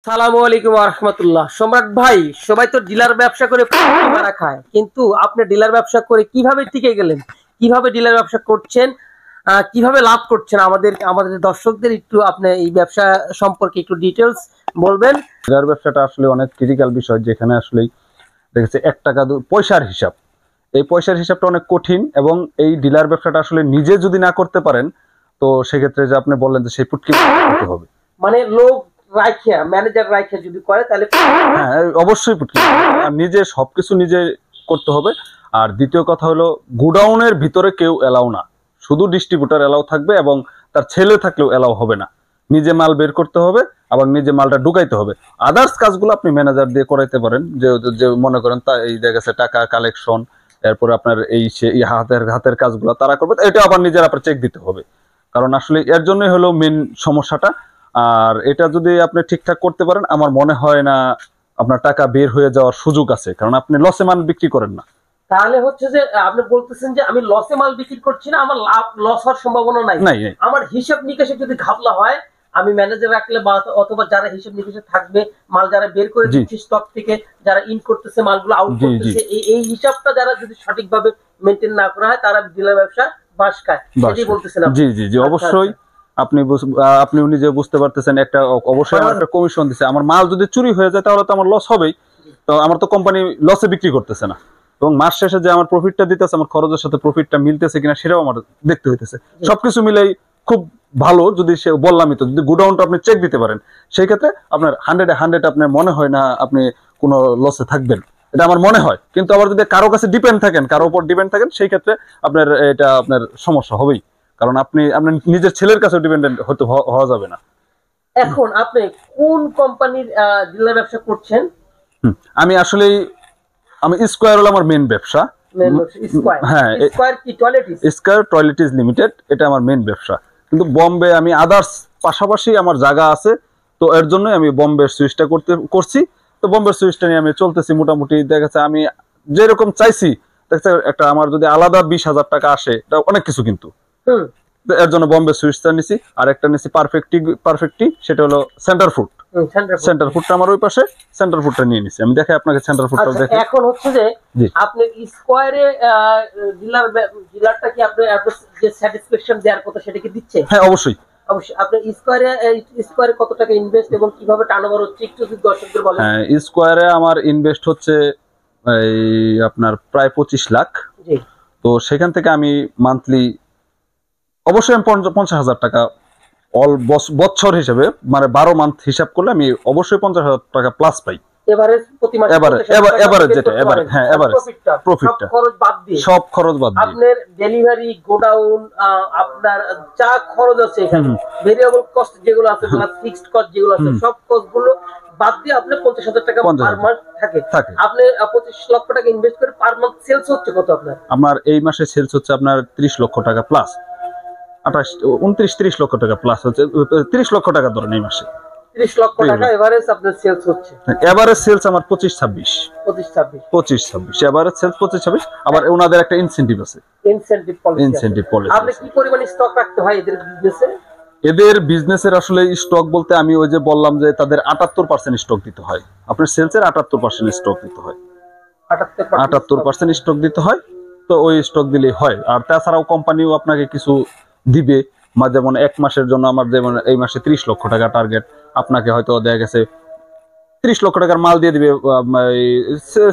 সালামু আলাইকুম ওয়া রাহমাতুল্লাহ। সম্রাট ভাই, সবাই তো ডিলার ব্যবসা করে মারা খায়, কিন্তু আপনি ডিলার ব্যবসা করে কিভাবে টিকে গেলেন? কিভাবে ডিলার ব্যবসা করছেন? কিভাবে লাভ করছেন? আমাদের আমাদের দর্শকদের একটু আপনি এই ব্যবসা সম্পর্কে একটু ডিটেলস বলবেন। ডিলার ব্যবসাটা আসলে অনেক ক্রিটিক্যাল বিষয়, যেখানে আসলে দেখেছে 1 টাকা পয়সার হিসাব, এই পয়সার হিসাবটা অনেক কঠিন। এবং এই ডিলার ব্যবসাটা আসলে নিজে যদি না করতে পারেন, তো সেক্ষেত্রে যে আপনি বললেন যে সেই পুটকি করতে হবে, মানে লোক রাখিয়া, ম্যানেজার রাখিয়া যদি করে তাহলে হ্যাঁ অবশ্যই পুটকি, আর নিজে সবকিছু নিজে করতে হবে। আর দ্বিতীয় কথা হলো, গোডাউনের ভিতরে কেউ এলাও না, শুধু ডিস্ট্রিবিউটর এলাও থাকবে, এবং তার ছেলে থাকলেও এলাও হবে না। নিজে মাল বের করতে হবে, আবার নিজে মালটা ঢুকাইতে হবে। আদার্স কাজগুলো আপনি ম্যানেজার দিয়ে করাইতে পারেন, যে মনে করেন তা এই জায়গায় টাকা কালেকশন, এরপর আপনার এই হাতের হাতের কাজগুলো তারা করবে, এটা আবার নিজের আপনার চেক দিতে হবে। কারণ আসলে এর জন্যই হলো মেন সমস্যাটা। আর এটা যদি আপনি ঠিকঠাক করতে পারেন, আমার মনে হয় না আপনার টাকা বের হয়ে যাওয়ার সুযোগ আছে, কারণ আপনি লসে মাল বিক্রি করেন না। তাহলে হচ্ছে যে আপনি বলতেছেন যে আমি লসে মাল বিক্রি করছি না, আমার লাভ লস হওয়ার সম্ভাবনা নাই। আমার হিসাব নিকাশে যদি ঘাপলা হয়, আমি ম্যানেজার রাখলে বা অথবা যারা হিসাব নিকাশে থাকবে, মাল যারা বের করে দিচ্ছে স্টক থেকে, যারা ইন করতেছে মালগুলো আউট করতেছে, এই হিসাবটা যারা যদি সঠিকভাবে মেনটেন না করা হয়, তারা ডিলার ব্যবসা বাস খায়, সেটাই বলতেছেন আপনি। জি জি জি, অবশ্যই। আপনি নিজে বুঝতে পারতেছেন, একটা অবশ্যই আমার একটা কমিশন দিছে। আমার মাল যদি চুরি হয়ে যায় তাহলে তো আমার লস হবেই, তো আমার তো কোম্পানি লসে বিক্রি করতেছে না। এবং মাস শেষে যে আমার প্রফিটটা দিতেছে, আমার খরচের সাথে প্রফিটটা মিলতেছে কিনা সেটাও আমার দেখতে হইতেছে। সবকিছু মিলাই খুব ভালো। যদি সে বললামই তো, যদি গোডাউনটা আপনি চেক দিতে পারেন, সেই ক্ষেত্রে আপনার 100 আপনার মনে হয় না আপনি কোনো লসে থাকবেন, এটা আমার মনে হয়। কিন্তু আবার যদি কারো কাছে ডিপেন্ড থাকেন, কারো উপর ডিপেন্ড থাকেন, সেই ক্ষেত্রে আপনার এটা আপনার সমস্যা হবেই, কারণ আপনি আপনার নিজের ছেলের কাছে ডিপেন্ডেন্ট হতে হওয়া যাবে না। এখন আপনি কোন কোম্পানির ডিলার ব্যবসা করছেন? আমি আসলে স্কয়ার হলো আমার মেইন ব্যবসা। হ্যাঁ, স্কয়ার টয়লেটিস লিমিটেড, এটা আমার মেইন ব্যবসা। কিন্তু বম্বে আমি আদার্স পাশাপাশি আমার জায়গা আছে, তো এর জন্যই আমি বম্বে সুইচটা করছি। তো বম্বে সুইচটা নিয়ে আমি চলতেছি মোটামুটি। দেখা যাচ্ছে আমি যেরকম চাইছি, দেখা একটা আমার যদি আলাদা 20,000 টাকা আসে, এটা অনেক কিছু। কিন্তু এর জন্য বম্বে সুইচটা নিছি, আর একটা নিছি পারফেক্টি, সেটা হলো সেন্টার ফুটটা আমার ওই পাশে, সেন্টার ফুটটা নিয়ে নিছি আমি। দেখে আপনাকে সেন্টার ফুটটা দেখে। এখন হচ্ছে যে আপনি স্কয়ারে ডিলারটা কি আপনি যে স্যাটিসফ্যাকশন দেওয়ার কথা সেটা কি দিচ্ছে? হ্যাঁ অবশ্যই। আপনি স্কয়ারে কত টাকা ইনভেস্ট এবং কিভাবে টার্নওভার হচ্ছে একটু যদি দর্শকদের বলেন। হ্যাঁ, স্কয়ারে আমার ইনভেস্ট হচ্ছে এই আপনার প্রায় 25 লাখ। তো সেখান থেকে আমি মান্থলি অবশ্যই 50,000 টাকা অল বছর হিসেবে, মানে 12 মান্থ হিসাব করলে আমি অবশ্যই 50,000 টাকা প্লাস পাই। এভারেজ প্রতি মাসে এভারেজ যেটা হ্যাঁ এভারেজ প্রফিটটা সব খরচ বাদ দিয়ে আপনার ডেলিভারি, গোডাউন, আপনার যা খরচ আছে এখানে, ভেরিয়েবল কস্ট যেগুলো আছে প্লাস ফিক্সড কস্ট যেগুলো আছে, সব কস্টগুলো বাদ দিয়ে আপনি 50,000 টাকা পার মান্থ থাকে। আপনি 25 লক্ষ টাকা ইনভেস্ট করে পার মান্থ সেলস হচ্ছে কত আপনার? আমার এই মাসে সেলস হচ্ছে আপনার 30 লক্ষ টাকা প্লাস, 29-30 লক্ষ টাকা প্লাস হচ্ছে, 30 লক্ষ টাকা ধরেন এই মাসে 30 লক্ষ টাকা এভারেজ আপনার সেলস হচ্ছে। এভারেজ সেলস আমার 25-26 এভারেজ সেলস 25-26। আবার ওনাদের একটা ইনসেনটিভ আছে, ইনসেনটিভ পলিসি। আপনি কি পরিমাণ স্টক রাখতে হয় এদের বিজনেসে? এদের বিজনেসের আসলে স্টক বলতে, আমি ওই যে বললাম যে তাদের 78% স্টক দিতে হয়, আপনার সেলসের 78% স্টক দিতে হয়, 78% স্টক দিতে হয়। তো ওই স্টক দিলেই হয়। আর তাছাড়াও কোম্পানিও আপনাকে কিছু দিবে, যেমন 1 মাসের জন্য আমার যেমন এই মাসে 30 লক্ষ টাকা টার্গেট, আপনাকে হয়তো দেখা গেছে 30 লক্ষ টাকার মাল দিয়ে দিবে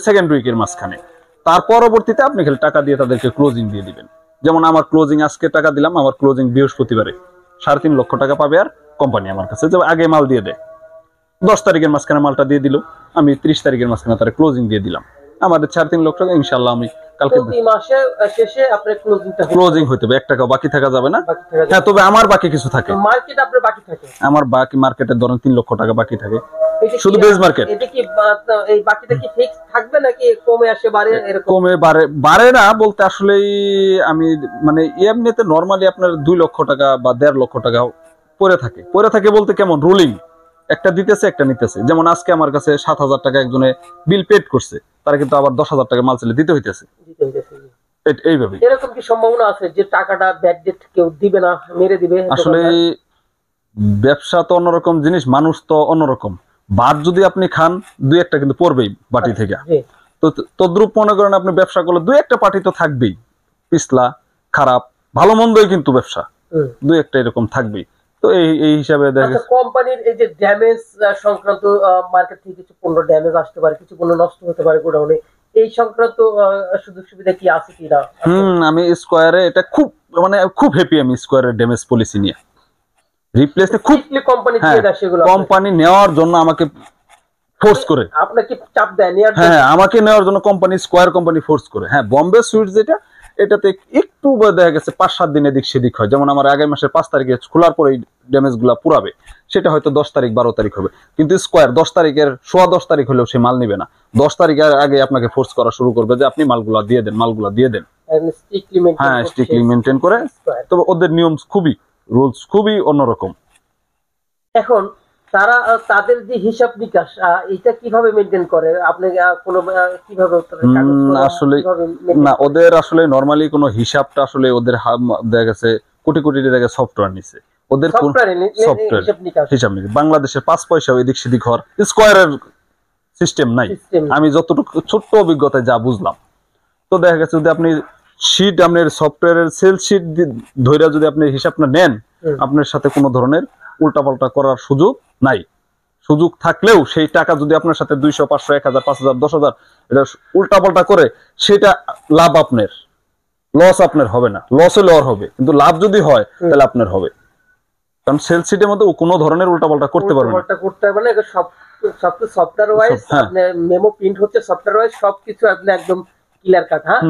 সেকেন্ড উইকের মাঝখানে। তার পরবর্তীতে আপনি খালি টাকা দিয়ে তাদেরকে ক্লোজিং দিয়ে দিবেন। যেমন আমার ক্লোজিং আজকে টাকা দিলাম, আমার ক্লোজিং বৃহস্পতিবারে 3.5 লক্ষ টাকা পাবে। আর কোম্পানি আমার কাছে যে আগে মাল দিয়ে দেয়, 10 তারিখের মাঝখানে মালটা দিয়ে দিল, আমি 30 তারিখের মাঝখানে তার ক্লোজিং দিয়ে দিলাম। আমাদের 3.5 লক্ষ টাকা ইনশাআল্লাহ আমি কালকে প্রতি মাসে শেষে আপনার ক্লোজিং হইতে হবে, 1 টাকা বাকি থাকা যাবে না। হ্যাঁ, তবে আমার বাকি কিছু থাকে, মার্কেট আপনার বাকি থাকে, আমার বাকি মার্কেটে ধরেন 3 লক্ষ টাকা বাকি থাকে, শুধু বেজ মার্কেট। এটা কি এই বাকিটা কি ফিক্স থাকবে নাকি কমে আসে বাড়ে? এরকম কমে বাড়ে না বলতে, আসলে আমি মানে এমনিতে নরমালি আপনার 2 লক্ষ টাকা বা 1.5 লক্ষ টাকা পড়ে থাকে বলতে কেমন রুলিং, একটা দিতেছে একটা নিতেছে। যেমন আজকে আমার কাছে 7,000 টাকা একজনে বিল পেড করছে, তারা কিন্তু আবার 10,000 টাকা মাল দিতে হইতেছে। এইভাবে এরকম কি সম্ভাবনা আছে যে টাকাটা ব্যাকডেট কেউ দিবে না, মেরে দিবে? আসলে ব্যবসা তো অন্যরকম জিনিস, মানুষ তো অন্যরকম। ভাত যদি আপনি খান 2-1টা কিন্তু পড়বেই বাটি থেকে। তো তদ্রুপ মনে করেন আপনি ব্যবসা করলে 2-1টা পার্টি তো থাকবেই, পিছলা খারাপ ভালো মন্দই কিন্তু ব্যবসা 2-1টা এরকম থাকবেই। তো এই হিসাবে দেখা কোম্পানির এই যে ড্যামেজ সংক্রান্ত মার্কেট থেকে কিছু পণ্য ড্যামেজ আসতে পারে, কিছু পণ্য নষ্ট হতে পারে গোডাউনে, এই সংক্রান্ত সুযোগ সুবিধা কি আছে কিনা? আমি স্কয়ারে এটা খুব হ্যাপি, আমি স্কয়ারের ড্যামেজ পলিসি নিয়ে রিপ্লেস খুব কোম্পানি দিয়ে দেয় সেগুলো কোম্পানি নেওয়ার জন্য আমাকে ফোর্স করে, আপনাকে চাপ দেয় নেওয়ার জন্য? হ্যাঁ আমাকে নেওয়ার জন্য কোম্পানি স্কয়ার কোম্পানি ফোর্স করে। হ্যাঁ বোম্বে সুইটস যেটা এটাতে একটু দেখা গেছে 5-7 দিন এদিক সেদিক হয়, যেমন আমার আগামী মাসের 5 তারিখে খোলার পরে ড্যামেজ গুলা পুরাবে, সেটা হয়তো 10 তারিখ 12 তারিখ হবে। কিন্তু স্কয়ার 10 তারিখের 10 তারিখ হলেও সে মাল নিবে না, 10 তারিখের আগে আপনাকে ফোর্স করা শুরু করবে যে আপনি মালগুলা দিয়ে দেন। হ্যাঁ স্ট্রিক্টলি মেনটেন করে। তবে ওদের নিয়ম রুলস খুবই অন্যরকম। এখন তারা তাদের যে হিসাব নিকাশ এটা কিভাবে মেনটেন করে? আপনি কোনো কিভাবে আসলে না, ওদের আসলে নরমালি কোনো হিসাবটা আসলে ওদের দেখা গেছে কোটি কোটি টাকা সফটওয়্যার নিছে, ওদের সফটওয়্যার হিসাব নিকাশ বাংলাদেশের 5 পয়সা এদিক সেদিক হওয়ার স্কয়ারের সিস্টেম নাই, আমি যতটুকু ছোট্ট অভিজ্ঞতায় যা বুঝলাম। তো দেখা গেছে যদি আপনি শিট আপনার সফটওয়্যারের সেল শিট ধরে যদি আপনি হিসাবটা নেন, আপনার সাথে কোনো ধরনের উল্টাপাল্টা করার সুযোগ নাই। সুযোগ থাকলেও সেই টাকা যদি আপনার সাথে 200, 500, 1000, 5000, 10000 এটা উল্টাপাল্টা করে, সেটা লাভ আপনার, লস আপনার হবে না। লস হলে ওর হবে, কিন্তু লাভ যদি হয় তাহলে আপনার হবে, কারণ সেল শিটের মধ্যে কোনো ধরনের উল্টাপাল্টা করতে পারবে না। সব সফটওয়্যার ওয়াইজ মেমো প্রিন্ট হচ্ছে, সফটওয়্যার ওয়াইজ সবকিছু আপনি একদম ক্লিয়ার কাট। হ্যাঁ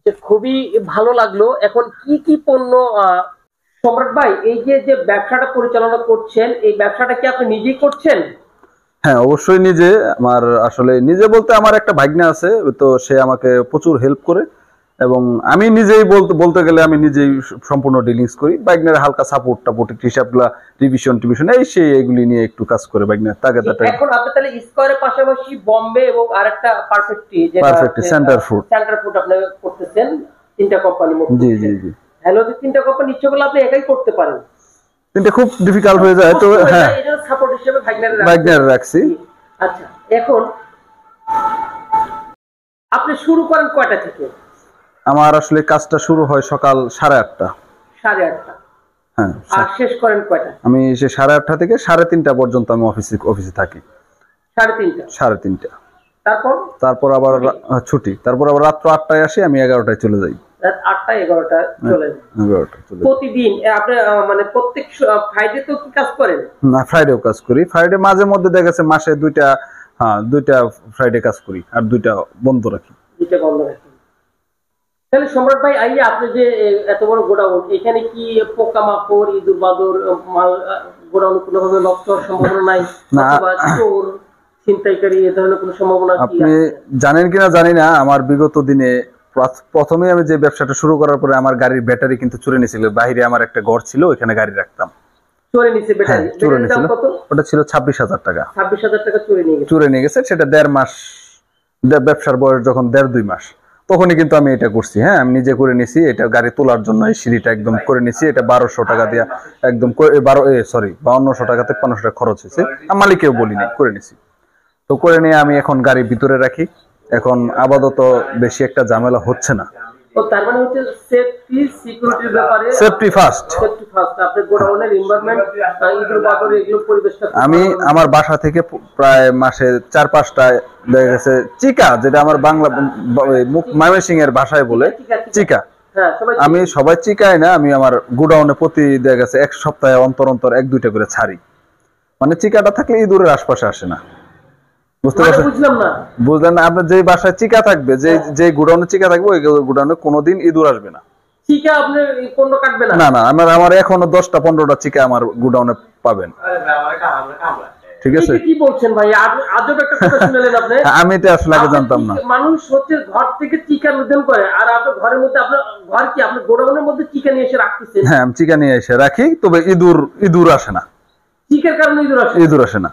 যে খুবই ভালো লাগলো। এখন কি পণ্য সম্রাট ভাই এই যে ব্যবসাটা পরিচালনা করছেন, এই ব্যবসাটা কি আপনি নিজেই করছেন? হ্যাঁ অবশ্যই নিজে। আমার আসলে নিজে বলতে আমার একটা ভাগ্নে আছে, তো সে আমাকে প্রচুর হেল্প করে, এবং আমি নিজেই বলতে গেলে আমি নিজেই সম্পূর্ণ ডিলিংস করি। ভাগ্নের হালকা সাপোর্ট হিসাবগুলা রিভিশন এইগুলি নিয়ে একটু কাজ করে ভাগ্নের তাকে। এখন আপনি তাহলে স্কয়ারের পাশাপাশি বোম্বে এবং আরেকটা পারফেক্টলি সেন্টার ফুড আপনি করতেছেন, 3টা কোম্পানি। জি হ্যালো, 3টা কোম্পানি ইচ্ছে করলে আপনি একাই করতে পারেন, কিন্তু খুব ডিফিকাল্ট হয়ে যায়। তো হ্যাঁ এটা সাপোর্ট হিসেবে ভাগ্নের রাখছি। আচ্ছা, এখন আপনি শুরু করেন কয়টা থেকে? আমার আসলে কাজটা শুরু হয় সকাল 8:30। 8:30? হ্যাঁ। আর শেষ করেন কয়টা? আমি 8:30 থেকে 3:30 পর্যন্ত আমি অফিসে থাকি। 3:30? তারপর আবার ছুটি, তারপর আবার রাত 8টায় আসি, আমি 11টায় চলে যাই। রাত 8টা 11টা চলে যায় প্রতিদিন? আপনি মানে প্রত্যেক ফ্রাইডে তো কি কাজ করেন? না, ফ্রাইডেও কাজ করি। ফ্রাইডে মাঝে মধ্যে দেখা গেছে মাসে 2টা ফ্রাইডে কাজ করি, আর 2টা বন্ধ রাখি। তাহলে সম্রাট ভাই আপনি যে এত বড় গোডাউন, এখানে কি পোকামাকড়, ইঁদুর বাদুর মাল গোডাউন কোনোভাবে নষ্ট হওয়ার সম্ভাবনা নাই? চোর ছিনতাইকারী এ ধরনের কোনো সম্ভাবনা কি? আপনি জানেন কিনা জানি না, আমার বিগত দিনে প্রথমে আমি যে ব্যবসাটা শুরু করার পরে আমার গাড়ির ব্যাটারি কিন্তু চুরি নিয়েছিল। বাইরে আমার একটা ঘর ছিল, ওখানে গাড়ি রাখতাম। চুরি নিয়েছে ব্যাটারি? চুরি নিয়েছিল। ওটা ছিল 26,000 টাকা। 26,000 টাকা চুরি নিয়ে গেছে। সেটা 1.5 মাস, ব্যবসার বয়স যখন 1.5-2 মাস, তখনই কিন্তু আমি এটা করছি। হ্যাঁ আমি নিজে করে নিয়েছি। এটা গাড়ি তোলার জন্য এই সিঁড়িটা একদম করে নিয়েছি। এটা 1200 টাকা দিয়ে একদম 5200 টাকা 5300 টাকা খরচ হয়েছে। মালিকেও বলিনি, করে নিয়েছি। তো করে নিয়ে আমি এখন গাড়ির ভিতরে রাখি। এখন আপাতত বেশি একটা ঝামেলা হচ্ছে না। তার মানে হচ্ছে সেফটি সিকিউরিটির ব্যাপারে সেফটি ফার্স্ট। আপনি গোডাউনের এনভায়রনমেন্ট, ইঁদুর বাদুর এগুলো পরিবেশটা। আমি আমার বাসা থেকে প্রায় মাসে 4-5টা দেখা গেছে চিকা, যেটা আমার বাংলা ময়মনসিংহ এর ভাষায় বলে চিকা। আমি সবাই চিকাই না, আমি আমার গোডাউনে প্রতি দেখা গেছে 1 সপ্তাহে অন্তর 1-2টা করে ছাড়ি। মানে চিকাটা থাকলে ইঁদুরের আশপাশে আসে না। বুঝতে পারছেন? বুঝলেন না? আপনার যে বাসায় চিকা থাকবে, যে গোডাউনে চিকা থাকবে, ওই গোডাউনে কোনোদিন ইঁদুর আসবে না। চিকা আপনি পণ্য কাটবে না? না, আমার এখনো 10টা-15টা চিকা আমার গোডাউনে পাবেন। ঠিক আছে? কি বলছেন ভাই? আজব একটা কথা শুনলেন আপনি। আমি এটা আসলে আগে জানতাম না। মানুষ হচ্ছে ঘর থেকে চিকা নিধন করে, আর আপনার ঘরের মধ্যে, আপনার ঘর কি আপনার গোডাউনের মধ্যে চিকা নিয়ে এসে রাখতেছেন? হ্যাঁ, আমি চিকা নিয়ে এসে রাখি, তবে ইঁদুর আসে না। চিকার কারণে ইঁদুর আসে না?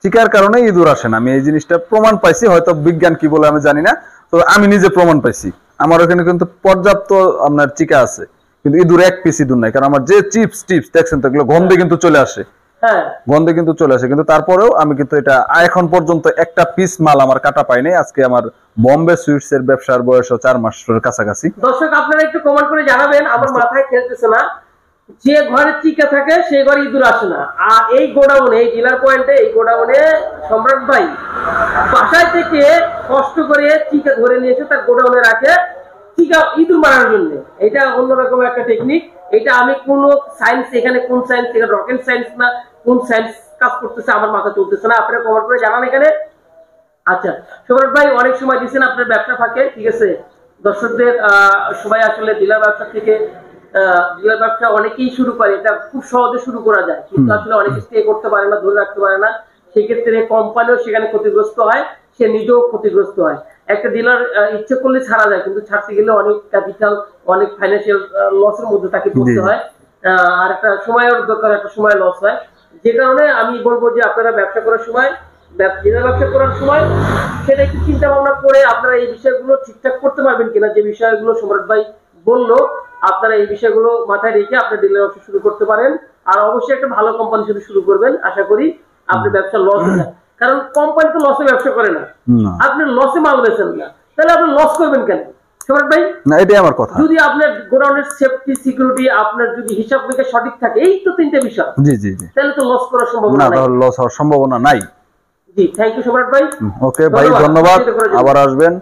চিকার কারণে ইঁদুর আসে না। আমি এই জিনিসটা প্রমাণ পাইছি, হয়তো বিজ্ঞান কি বলে আমি জানি না, তো আমি নিজে প্রমাণ পাইছি। আমার ওখানে কিন্তু পর্যাপ্ত আপনার চিকা আছে, কিন্তু ইঁদুর 1 পিস ইঁদুর নাই। কারণ আমার যে চিপস দেখছেন তো, এগুলো গন্ধে কিন্তু চলে আসে। হ্যাঁ গন্ধে কিন্তু চলে আসে, কিন্তু তারপরেও আমি কিন্তু এটা এখন পর্যন্ত একটা পিস মাল আমার কাটা পাইনি। আজকে আমার বোম্বে সুইটস এর ব্যবসার বয়স 4 মাসের কাছাকাছি। দর্শক আপনারা একটু কমেন্ট করে জানাবেন, আমার মাথায় খেলতেছে না, যে ঘরে চিকা থাকে সেই ঘরে ইঁদুর আসে না। আর এই গোডাউনে, এই ডিলার পয়েন্টে, এই গোডাউনে সম্রাট ভাই বাসায় থেকে কষ্ট করে চিকা ধরে নিয়ে এসে তার গোডাউনে রাখে চিকা ইঁদুর মারার জন্য। এটা অন্যরকম একটা টেকনিক। এটা আমি কোন সায়েন্স, এখানে কোন সায়েন্স, এখানে রকেট সায়েন্স না কোন সায়েন্স কাজ করতেছে আমার মাথা চলতেছে না। আপনারা কমেন্ট করে জানান এখানে। আচ্ছা সম্রাট ভাই, অনেক সময় দিচ্ছেন আপনার ব্যবসা ফাঁকে, ঠিক আছে। দর্শকদের সবাই আসলে ডিলার ব্যবসা থেকে ডিলার ব্যবসা অনেকেই শুরু করে, এটা খুব সহজে শুরু করা যায়, কিন্তু আসলে অনেকে স্টে করতে পারে না, ধরে রাখতে পারে না। সেক্ষেত্রে কোম্পানিও সেখানে ক্ষতিগ্রস্ত হয়, সে নিজেও ক্ষতিগ্রস্ত হয়। একটা ডিলার ইচ্ছে করলে ছাড়া যায়, কিন্তু ছাড়তে গেলে অনেক ক্যাপিটাল, অনেক ফাইন্যান্সিয়াল লসের মধ্যে তাকে পড়তে হয়। আর একটা সময়ের দরকার, একটা সময় লস হয়। যে কারণে আমি বলবো যে আপনারা ব্যবসা করার সময়, ব্যবসা করার সময় সেটা একটু চিন্তা ভাবনা করে আপনারা এই বিষয়গুলো ঠিকঠাক করতে পারবেন কিনা, যে বিষয়গুলো সম্রাট ভাই বললো, আপনারা এই বিষয়গুলো মাথায় রেখে আপনার ডিলার ব্যবসা শুরু করতে পারেন। আর অবশ্যই একটা ভালো কোম্পানির সাথে শুরু করবেন, আশা করি আপনার ব্যবসা লস হবে না। কারণ কোম্পানি তো লসে ব্যবসা করে না, আপনি লসে মাল বেচেন না, তাহলে আপনি লস করবেন কেন সম্রাট ভাই? না, এটাই আমার কথা। যদি আপনার গোডাউনের সেফটি, সিকিউরিটি, আপনার যদি হিসাব নিকাশ সঠিক থাকে, এই তো তিনটে বিষয়, জি জি জি, তাহলে তো লস করার সম্ভাবনা না, নাই। লস হওয়ার সম্ভাবনা নাই। জি, থ্যাংক ইউ সম্রাট ভাই। ওকে ভাই, ধন্যবাদ, আবার আসবেন।